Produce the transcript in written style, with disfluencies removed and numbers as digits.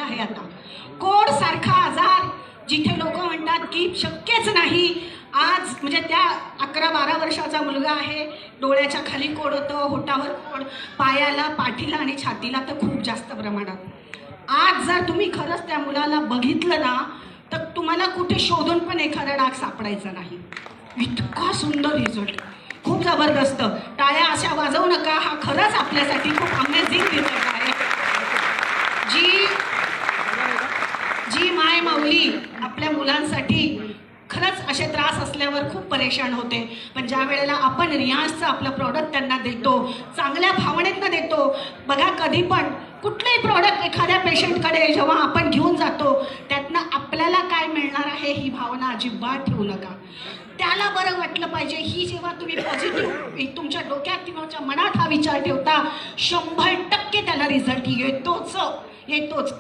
आहे आता. कोड सारखा आजार जिथे लोक म्हणतात की शक्यच नाही, आज म्हणजे त्या 11-12 वर्षाचा मुलगा आहे, डोळ्याच्या खाली कोड होतं, होटावर कोड, पायाला, पाठीला आणि छातीला तर खूप जास्त प्रमाणात. आज जर तुम्ही खरंच त्या मुलाला बघितलं ना तर तुम्हाला कुठे शोधून पण एखादा डाग सापडायचा नाही. इतका सुंदर रिझल्ट, खूप जबरदस्त. टाळ्या अशा वाजवू नका, हा खरंच आपल्यासाठी खूप अमेझिंग रिझल्ट आहे. जी माय माऊली आपल्या मुलांसाठी खरंच असे त्रास असल्यावर खूप परेशान होते, पण ज्या वेळेला आपण रियाजचं आपलं प्रॉडक्ट त्यांना देतो, चांगल्या भावनेतनं देतो. बघा, कधी पण कुठलंही प्रॉडक्ट एखाद्या पेशंटकडे जेव्हा आपण घेऊन जातो त्यातनं आपल्याला काय मिळणार आहे ही भावना अजिबात ठेवू नका. त्याला बरं वाटलं पाहिजे ही जेव्हा तुम्ही पॉझिटिव्ह तुमच्या डोक्यात किंवा मनात हा विचार ठेवता, 100% त्याला रिझल्ट येतोच.